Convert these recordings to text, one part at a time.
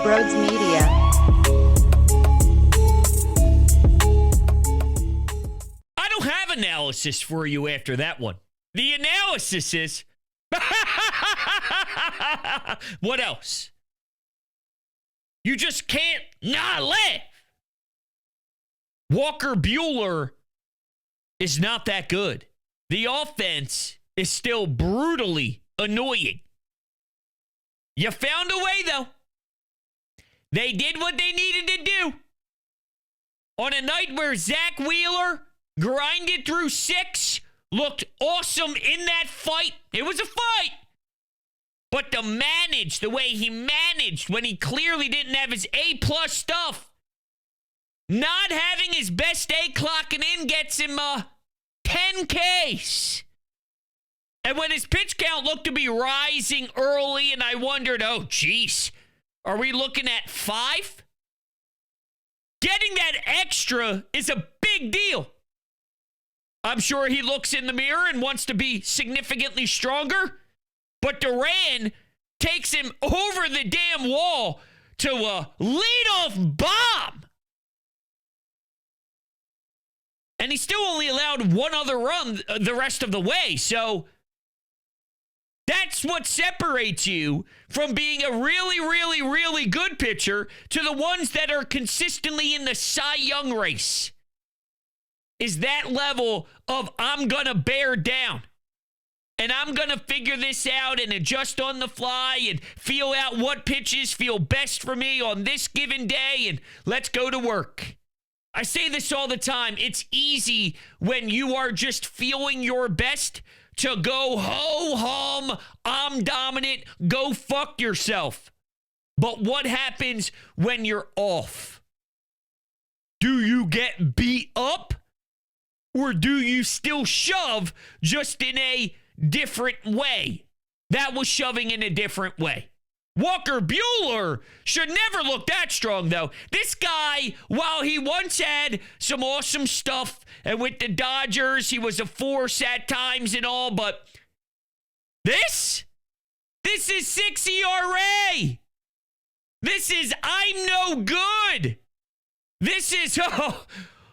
Brodes Media. I don't have analysis for you after that one. The analysis is, what else? You just can't not laugh. Walker Buehler is not that good. The offense is still brutally annoying. You found a way, though. They did what they needed to do. On a night where Zack Wheeler grinded through 6, looked awesome in that fight. It was a fight. But to manage the way he managed when he clearly didn't have his A-plus stuff, not having his best day clocking in gets him 10 Ks. And when his pitch count looked to be rising early, and I wondered, oh, geez, are we looking at 5? Getting that extra is a big deal. I'm sure he looks in the mirror and wants to be significantly stronger, but Duran takes him over the damn wall to a leadoff bomb. And he still only allowed one other run the rest of the way. So that's what separates you from being a really, really, really good pitcher to the ones that are consistently in the Cy Young race. Is that level of I'm going to bear down. And I'm going to figure this out and adjust on the fly and feel out what pitches feel best for me on this given day, and let's go to work. I say this all the time. It's easy when you are just feeling your best to go ho-hum, I'm dominant, go fuck yourself. But what happens when you're off? Do you get beat up? Or do you still shove just in a different way? That was shoving in a different way. Walker Buehler should never look that strong, though. This guy, while he once had some awesome stuff, and with the Dodgers, he was a force at times and all, but this is 6 ERA. This is I'm no good. This is,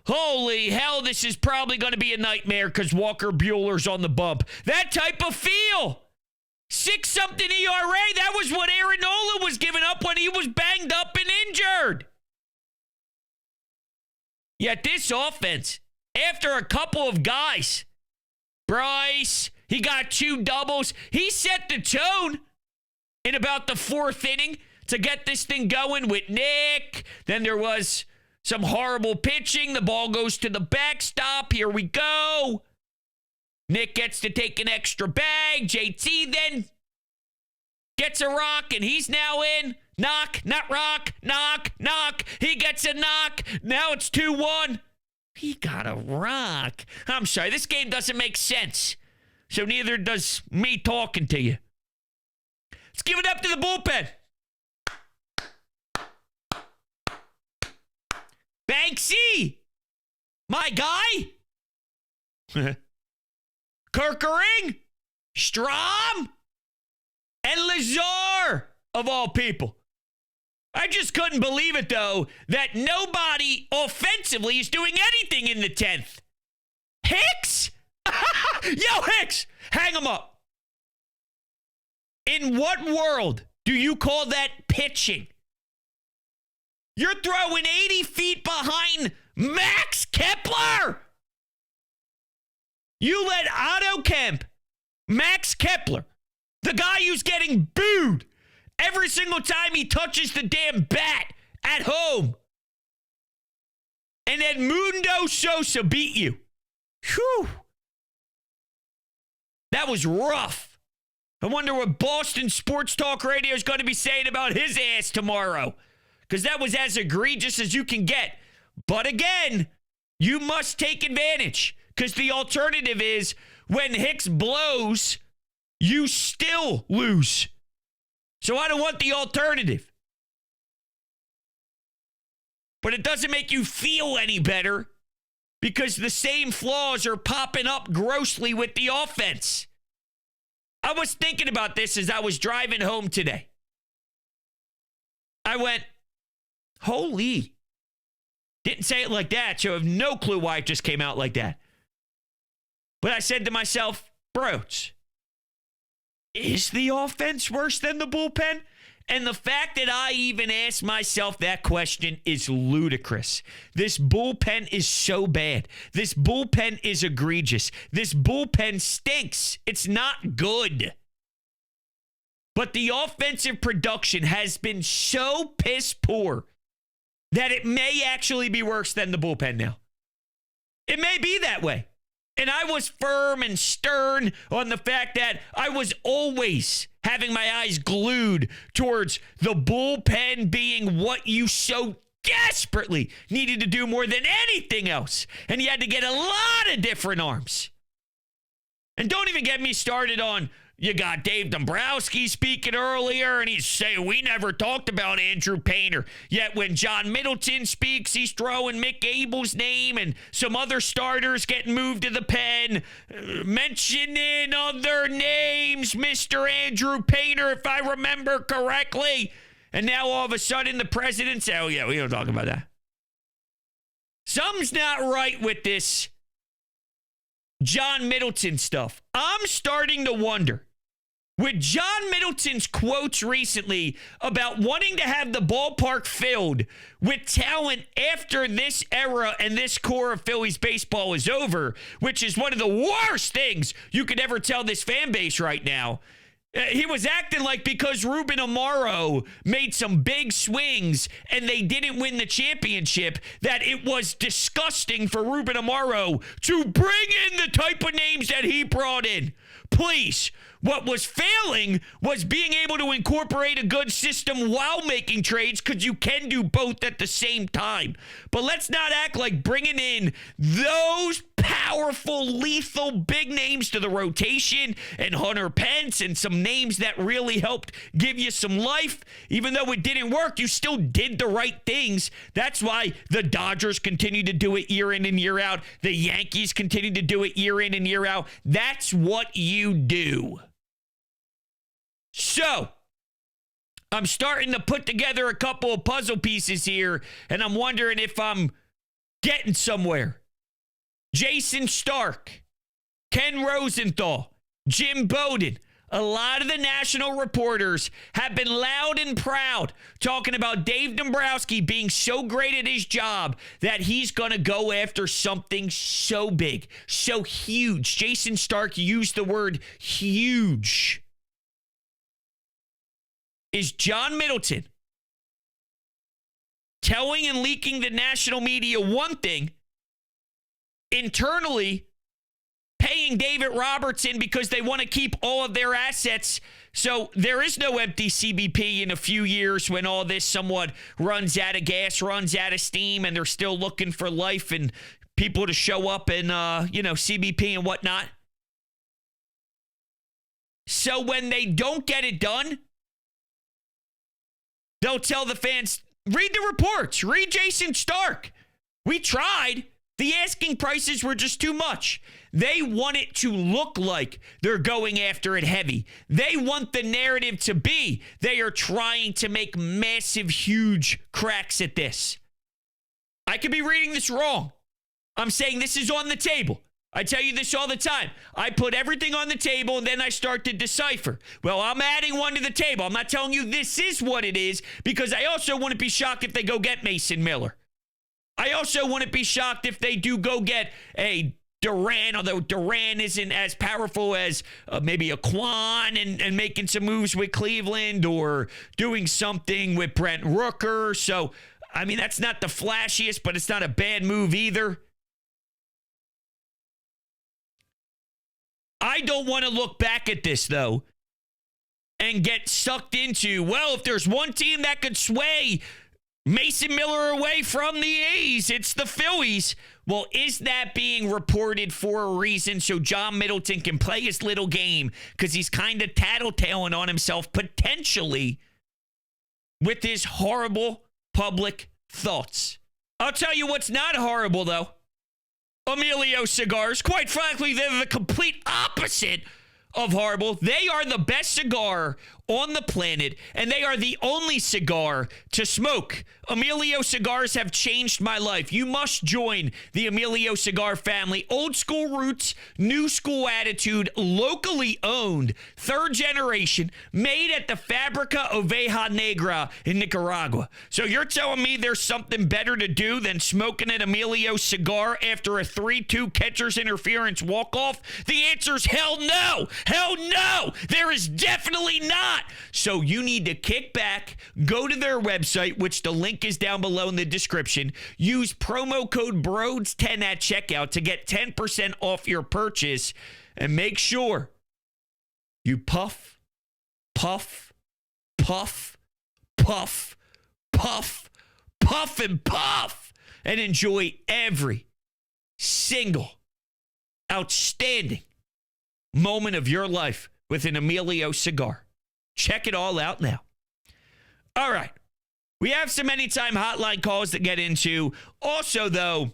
holy hell, this is probably going to be a nightmare because Walker Buehler's on the bump. That type of feel. 6-something ERA, that was what Aaron Nola was giving up when he was banged up and injured. Yet this offense, after a couple of guys, Bryce, he got 2 doubles. He set the tone in about the 4th inning to get this thing going with Nick. Then there was some horrible pitching. The ball goes to the backstop. Here we go. Nick gets to take an extra bag. JT then gets a rock, and he's now in. Knock, not rock, knock, knock. He gets a knock. Now it's 2-1. He got a rock. I'm sorry, this game doesn't make sense. So neither does me talking to you. Let's give it up to the bullpen. Banksy, my guy. Kirkering, Strom, and Lazar, of all people. I just couldn't believe it, though, that nobody offensively is doing anything in the 10th. Hicks? Yo, Hicks, hang him up. In what world do you call that pitching? You're throwing 80 feet behind Max Kepler. You let Otto Kemp, Max Kepler, the guy who's getting booed every single time he touches the damn bat at home, and Edmundo Sosa beat you. Whew. That was rough. I wonder what Boston Sports Talk Radio is going to be saying about his ass tomorrow, because that was as egregious as you can get. But again, you must take advantage. Because the alternative is when Hicks blows, you still lose. So I don't want the alternative. But it doesn't make you feel any better because the same flaws are popping up grossly with the offense. I was thinking about this as I was driving home today. I went, holy. Didn't say it like that, so I have no clue why it just came out like that. But I said to myself, Brodes, is the offense worse than the bullpen? And the fact that I even asked myself that question is ludicrous. This bullpen is so bad. This bullpen is egregious. This bullpen stinks. It's not good. But the offensive production has been so piss poor that it may actually be worse than the bullpen now. It may be that way. And I was firm and stern on the fact that I was always having my eyes glued towards the bullpen being what you so desperately needed to do more than anything else. And you had to get a lot of different arms. And don't even get me started on, you got Dave Dombrowski speaking earlier, and he's saying we never talked about Andrew Painter. Yet when John Middleton speaks, he's throwing Mick Abel's name and some other starters getting moved to the pen. Mentioning other names, Mr. Andrew Painter, if I remember correctly. And now all of a sudden the president said, oh yeah, we don't talk about that. Something's not right with this John Middleton stuff. I'm starting to wonder. With John Middleton's quotes recently about wanting to have the ballpark filled with talent after this era and this core of Phillies baseball is over, which is one of the worst things you could ever tell this fan base right now. He was acting like because Ruben Amaro made some big swings and they didn't win the championship, that it was disgusting for Ruben Amaro to bring in the type of names that he brought in. Please. What was failing was being able to incorporate a good system while making trades, because you can do both at the same time. But let's not act like bringing in those powerful, lethal, big names to the rotation and Hunter Pence and some names that really helped give you some life. Even though it didn't work, you still did the right things. That's why the Dodgers continue to do it year in and year out. The Yankees continue to do it year in and year out. That's what you do. So, I'm starting to put together a couple of puzzle pieces here, and I'm wondering if I'm getting somewhere. Jason Stark, Ken Rosenthal, Jim Bowden, a lot of the national reporters have been loud and proud talking about Dave Dombrowski being so great at his job that he's going to go after something so big, so huge. Jason Stark used the word huge. Is John Middleton telling and leaking the national media one thing, internally paying David Robertson because they want to keep all of their assets, so there is no empty CBP in a few years when all this somewhat runs out of gas, runs out of steam, and they're still looking for life and people to show up and, CBP and whatnot. So when they don't get it done, they'll tell the fans, read the reports, read Jason Stark. We tried. The asking prices were just too much. They want it to look like they're going after it heavy. They want the narrative to be they are trying to make massive, huge cracks at this. I could be reading this wrong. I'm saying this is on the table. I tell you this all the time. I put everything on the table and then I start to decipher. Well, I'm adding one to the table. I'm not telling you this is what it is, because I also wouldn't be shocked if they go get Mason Miller. I also wouldn't be shocked if they do go get a Duran, although Duran isn't as powerful as maybe a Kwan and making some moves with Cleveland or doing something with Brent Rooker. So, I mean, that's not the flashiest, but it's not a bad move either. I don't want to look back at this, though, and get sucked into, well, if there's one team that could sway Mason Miller away from the A's, it's the Phillies. Well, is that being reported for a reason so John Middleton can play his little game because he's kind of tattletaling on himself potentially with his horrible public thoughts? I'll tell you what's not horrible, though. Emilio Cigars. Quite frankly, they're the complete opposite of horrible. They are the best cigar on the planet, and they are the only cigar to smoke. Emilio cigars have changed my life. You must join the Emilio cigar family. Old school roots, new school attitude, locally owned, third generation, made at the Fabrica Oveja Negra in Nicaragua. So you're telling me there's something better to do than smoking an Emilio cigar after a 3-2 catcher's interference walk-off? The answer's hell no. Hell no. There is definitely not. So you need to kick back, go to their website, which the link is down below in the description. Use promo code BRODES10 at checkout to get 10% off your purchase. And make sure you puff, puff, puff, puff, puff, puff, and puff, and enjoy every single outstanding moment of your life with an Emilio cigar. Check it all out now. All right. We have some anytime hotline calls to get into. Also, though,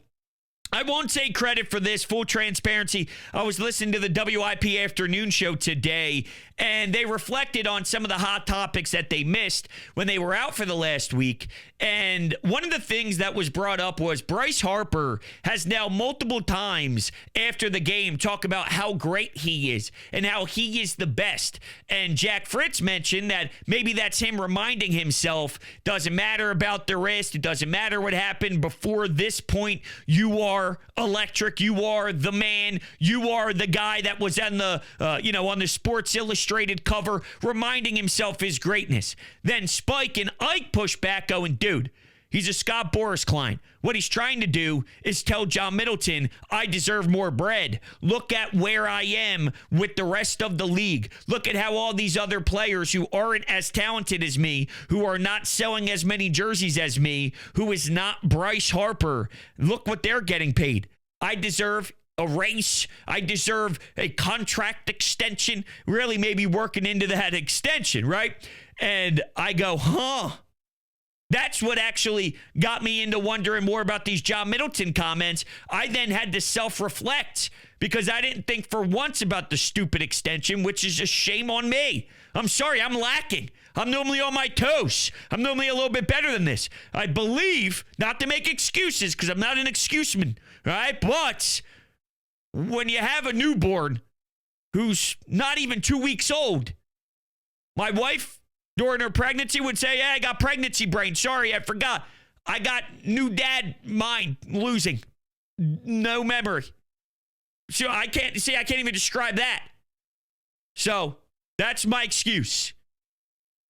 I won't take credit for this. Full transparency. I was listening to the WIP afternoon show today, and they reflected on some of the hot topics that they missed when they were out for the last week. And one of the things that was brought up was Bryce Harper has now multiple times after the game talk about how great he is and how he is the best. And Jack Fritz mentioned that maybe that's him reminding himself, doesn't matter about the wrist. It doesn't matter what happened before this point. You are electric. You are the man. You are the guy that was on the, on the Sports Illustrated cover, reminding himself his greatness. Then Spike and Ike push back, going, dude, he's a Scott Boras client. What he's trying to do is tell John Middleton, I deserve more bread. Look at where I am with the rest of the league. Look at how all these other players who aren't as talented as me, who are not selling as many jerseys as me, who is not Bryce Harper, look what they're getting paid. I deserve a race. I deserve a contract extension, really maybe working into that extension, right? And I go, That's what actually got me into wondering more about these John Middleton comments. I then had to self-reflect because I didn't think for once about the stupid extension, which is a shame on me. I'm sorry, I'm lacking. I'm normally on my toes. I'm normally a little bit better than this. I believe, not to make excuses because I'm not an excuseman, right? But when you have a newborn who's not even 2 weeks old, my wife during her pregnancy would say, I got pregnancy brain. Sorry, I forgot. I got new dad mind losing. No memory. So I can't even describe that. So that's my excuse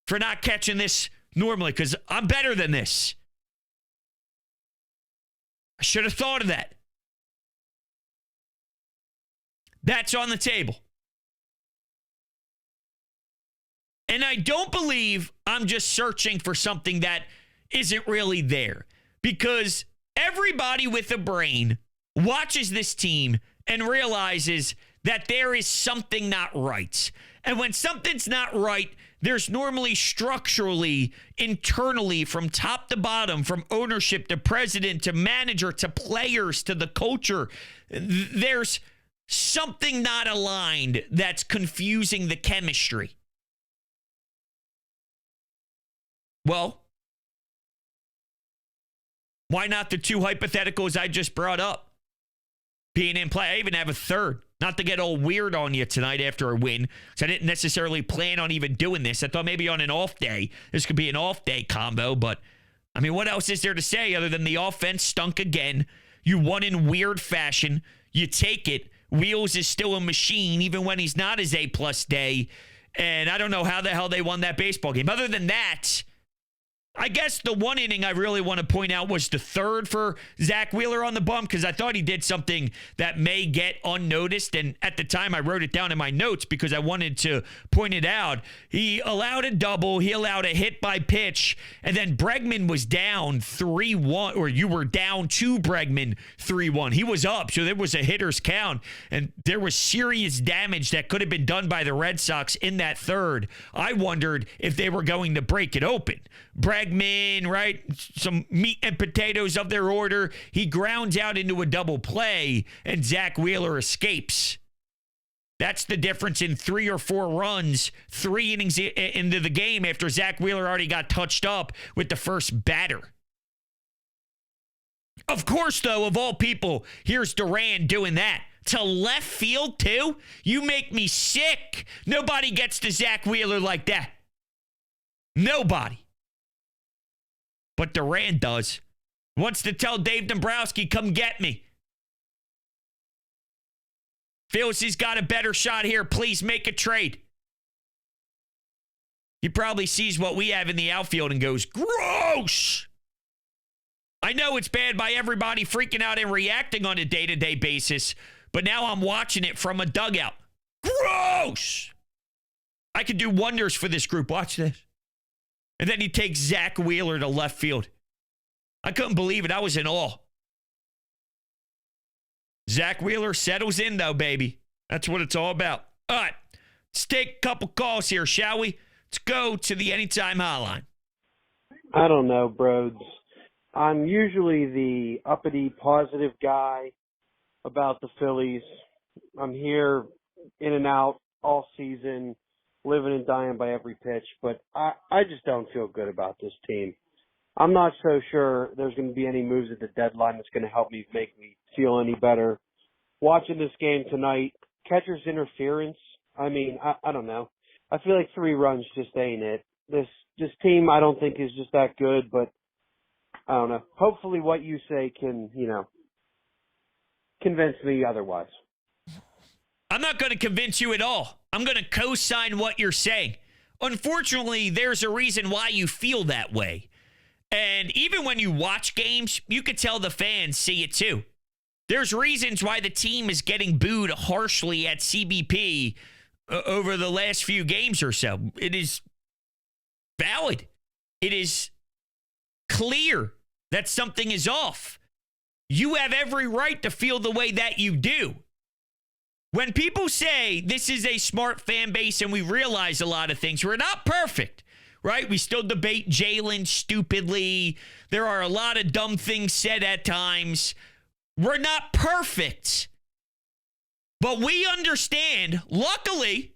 for not catching this normally, because I'm better than this. I should have thought of that. That's on the table. And I don't believe I'm just searching for something that isn't really there, because everybody with a brain watches this team and realizes that there is something not right. And when something's not right, there's normally structurally, internally, from top to bottom, from ownership to president to manager to players to the culture, there's something not aligned that's confusing the chemistry. Well, why not the two hypotheticals I just brought up being in play? I even have a third. Not to get all weird on you tonight after a win, because I didn't necessarily plan on even doing this. I thought maybe on an off day, this could be an off day combo, but I mean, what else is there to say other than the offense stunk again? You won in weird fashion. You take it. Wheels is still a machine, even when he's not his A-plus day. And I don't know how the hell they won that baseball game. Other than that, I guess the one inning I really want to point out was the third for Zack Wheeler on the bump, because I thought he did something that may get unnoticed. And at the time, I wrote it down in my notes because I wanted to point it out. He allowed a double. He allowed a hit by pitch. And then Bregman was down 3-1, or you were down to Bregman 3-1. He was up, so there was a hitter's count. And there was serious damage that could have been done by the Red Sox in that third. I wondered if they were going to break it open. Bregman, right? Some meat and potatoes of their order. He grounds out into a double play, and Zack Wheeler escapes. That's the difference in 3 or 4 runs, 3 innings into the game after Zack Wheeler already got touched up with the first batter. Of course, though, of all people, here's Duran doing that. To left field, too? You make me sick. Nobody gets to Zack Wheeler like that. Nobody. But Duran does. Wants to tell Dave Dombrowski, come get me. Feels he's got a better shot here. Please make a trade. He probably sees what we have in the outfield and goes, gross. I know it's bad by everybody freaking out and reacting on a day-to-day basis, but now I'm watching it from a dugout. Gross. I could do wonders for this group. Watch this. And then he takes Zack Wheeler to left field. I couldn't believe it. I was in awe. Zack Wheeler settles in, though, baby. That's what it's all about. All right. Let's take a couple calls here, shall we? Let's go to the Anytime Hotline. I don't know, Brodes. I'm usually the uppity, positive guy about the Phillies. I'm here in and out all season, living and dying by every pitch, but I just don't feel good about this team. I'm not so sure there's going to be any moves at the deadline that's going to help me make me feel any better. Watching this game tonight, catcher's interference, I mean, I don't know. I feel like 3 runs just ain't it. This team I don't think is just that good, but I don't know. Hopefully what you say can, convince me otherwise. I'm not going to convince you at all. I'm going to co-sign what you're saying. Unfortunately, there's a reason why you feel that way. And even when you watch games, you could tell the fans see it too. There's reasons why the team is getting booed harshly at CBP over the last few games or so. It is valid. It is clear that something is off. You have every right to feel the way that you do. When people say this is a smart fan base and we realize a lot of things, we're not perfect, right? We still debate Jalen stupidly. There are a lot of dumb things said at times. We're not perfect. But we understand, luckily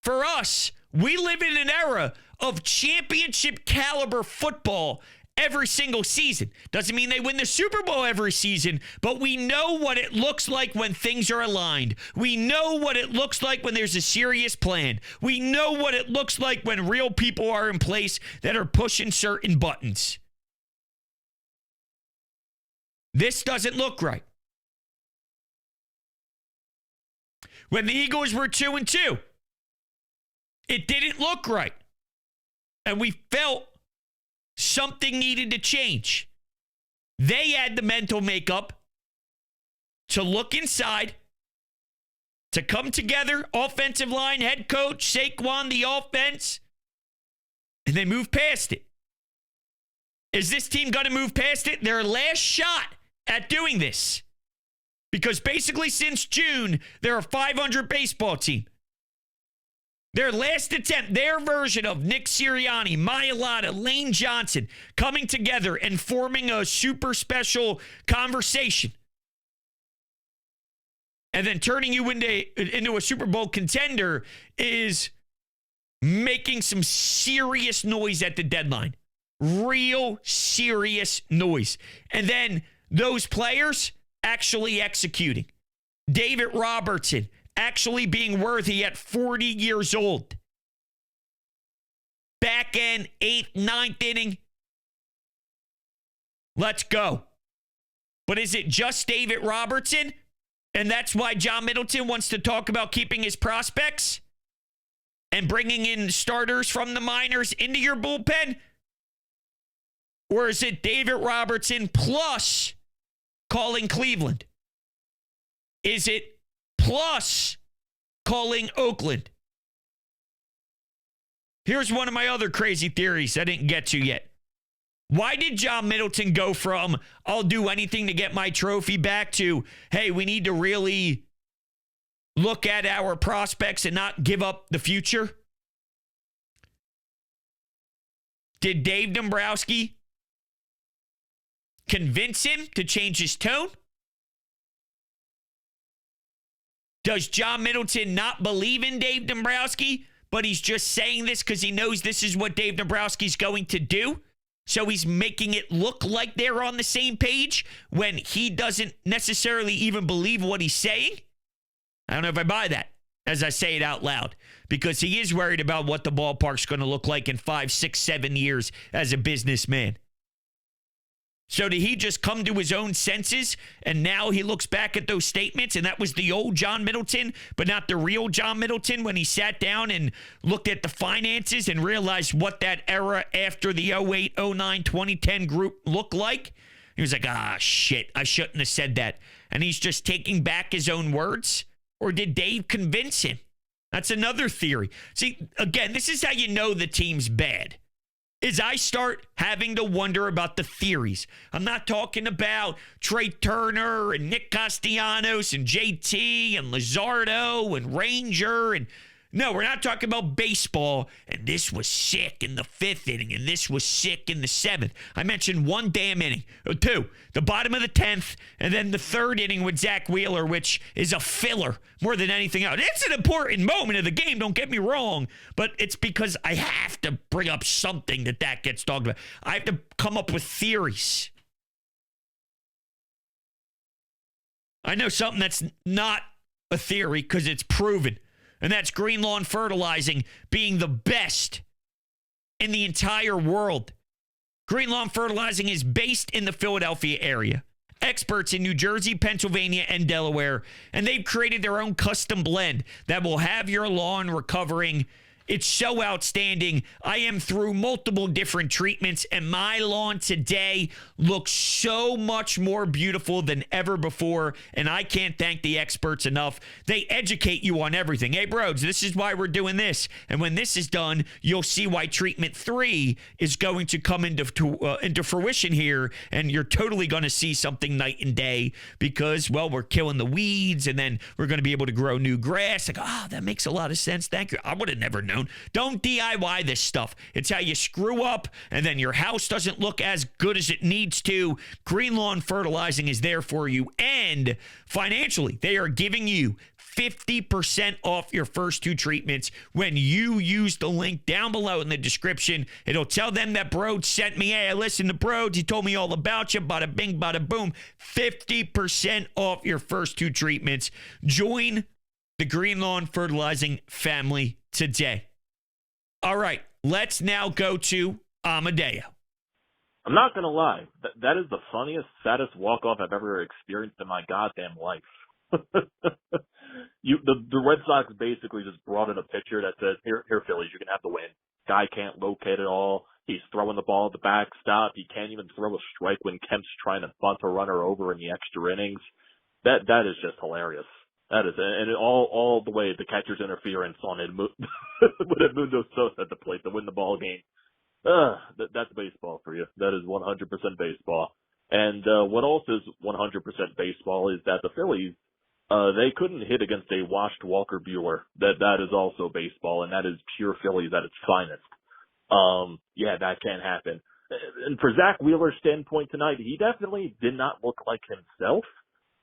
for us, we live in an era of championship caliber football every single season. Doesn't mean they win the Super Bowl every season, but we know what it looks like when things are aligned. We know what it looks like when there's a serious plan. We know what it looks like when real people are in place that are pushing certain buttons. This doesn't look right. When the Eagles were 2-2, it didn't look right. And we felt something needed to change. They had the mental makeup to look inside, to come together, offensive line, head coach, Saquon, the offense, and they moved past it. Is this team going to move past it? Their last shot at doing this. Because basically since June, they're a 500 baseball team. Their last attempt, their version of Nick Sirianni, Mailata, Lane Johnson coming together and forming a super special conversation. And then turning you into a Super Bowl contender is making some serious noise at the deadline. Real serious noise. And then those players actually executing. David Robertson actually being worthy at 40 years old. Back end, 8th, 9th inning. Let's go. But is it just David Robertson? And that's why John Middleton wants to talk about keeping his prospects and bringing in starters from the minors into your bullpen? Or is it David Robertson plus calling Cleveland? Is it plus calling Oakland? Here's one of my other crazy theories I didn't get to yet. Why did John Middleton go from, I'll do anything to get my trophy back, to, hey, we need to really look at our prospects and not give up the future? Did Dave Dombrowski convince him to change his tone? Does John Middleton not believe in Dave Dombrowski, but he's just saying this because he knows this is what Dave Dombrowski's going to do? So he's making it look like they're on the same page when he doesn't necessarily even believe what he's saying? I don't know if I buy that as I say it out loud, because he is worried about what the ballpark's going to look like in 5, 6, 7 years as a businessman. So did he just come to his own senses and now he looks back at those statements and that was the old John Middleton, but not the real John Middleton when he sat down and looked at the finances and realized what that era after the 08, 09, 2010 group looked like? He was like, shit, I shouldn't have said that. And he's just taking back his own words? Or did Dave convince him? That's another theory. See, again, this is how you know the team's bad. Is I start having to wonder about the theories. I'm not talking about Trey Turner and Nick Castellanos and JT and Luzardo and Ranger. And no, we're not talking about baseball. And this was sick in the 5th inning. And this was sick in the 7th. I mentioned one damn inning. Or 2. The bottom of the 10th. And then the 3rd inning with Zack Wheeler, which is a filler more than anything else. It's an important moment of the game, don't get me wrong. But it's because I have to bring up something that gets talked about. I have to come up with theories. I know something that's not a theory because it's proven. And that's Green Lawn Fertilizing being the best in the entire world. Green Lawn Fertilizing is based in the Philadelphia area. Experts in New Jersey, Pennsylvania, and Delaware. And they've created their own custom blend that will have your lawn recovering. It's so outstanding. I am through multiple different treatments, and my lawn today looks so much more beautiful than ever before, and I can't thank the experts enough. They educate you on everything. Hey, Brodes, this is why we're doing this, and when this is done, you'll see why treatment 3 is going to come into fruition here, and you're totally going to see something night and day because, well, we're killing the weeds, and then we're going to be able to grow new grass. Like, that makes a lot of sense. Thank you. I would have never known. Don't DIY this stuff. It's how you screw up, and then your house doesn't look as good as it needs to. Green Lawn Fertilizing is there for you, and financially, they are giving you 50% off your first 2 treatments when you use the link down below in the description. It'll tell them that Brodes sent me. Hey, I listened to Brodes. He told me all about you. Bada bing, bada boom. 50% off your first 2 treatments. Join the Green Lawn Fertilizing family today. All right, let's now go to Amadeo. I'm not going to lie. That is the funniest, saddest walk-off I've ever experienced in my goddamn life. The Red Sox basically just brought in a pitcher that says, here, Phillies, you can have the win. Guy can't locate it all. He's throwing the ball at the backstop. He can't even throw a strike when Kemp's trying to bunt a runner over in the extra innings. That is just hilarious. That is, and all the way the catcher's interference on with Edmundo Sosa at the plate to win the ball game. That's baseball for you. That is 100% baseball. And what else is 100% baseball is that the Phillies, they couldn't hit against a washed Walker Buehler. That is also baseball, and that is pure Phillies at its finest. That can't happen. And for Zack Wheeler's standpoint tonight, he definitely did not look like himself.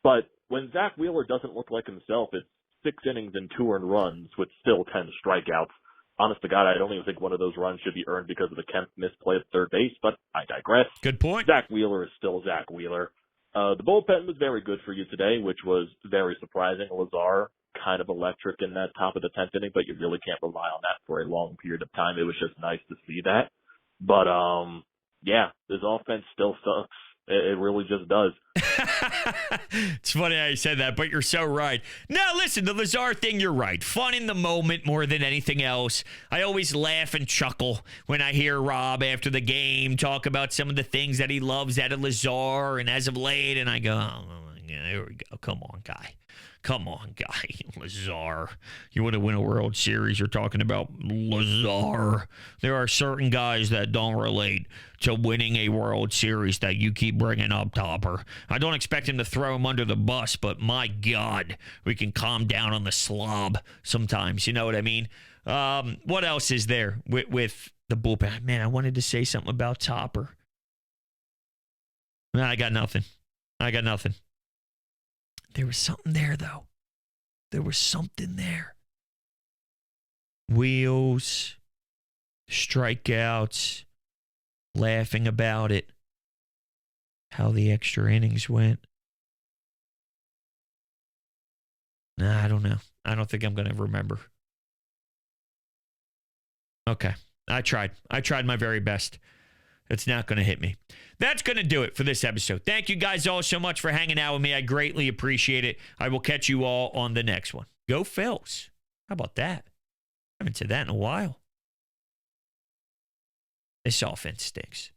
But when Zack Wheeler doesn't look like himself, it's 6 innings and 2 earned runs with still 10 strikeouts. Honest to God, I don't even think one of those runs should be earned because of the Kemp misplay at third base, but I digress. Good point. Zack Wheeler is still Zack Wheeler. The bullpen was very good for you today, which was very surprising. Lazar, kind of electric in that top of the 10th inning, but you really can't rely on that for a long period of time. It was just nice to see that. But, this offense still sucks. It really just does. It's funny how you said that, but you're so right. Now, listen, the Lazar thing, you're right. Fun in the moment more than anything else. I always laugh and chuckle when I hear Rob after the game talk about some of the things that he loves out of Lazar and as of late, and I go, here we go. Come on, guy. Lazar. You want to win a World Series, you're talking about Lazar. There are certain guys that don't relate to winning a World Series that you keep bringing up, Topper. I don't expect him to throw him under the bus, but my God, we can calm down on the slob sometimes. You know what I mean? What else is there with the bullpen? Man, I wanted to say something about Topper. No, I got nothing. There was something there, though. There was something there. Wheels, strikeouts, laughing about it, how the extra innings went. Nah, I don't know. I don't think I'm going to remember. Okay. I tried. I tried my very best. It's not going to hit me. That's going to do it for this episode. Thank you guys all so much for hanging out with me. I greatly appreciate it. I will catch you all on the next one. Go Phils. How about that? I haven't said that in a while. This offense stinks.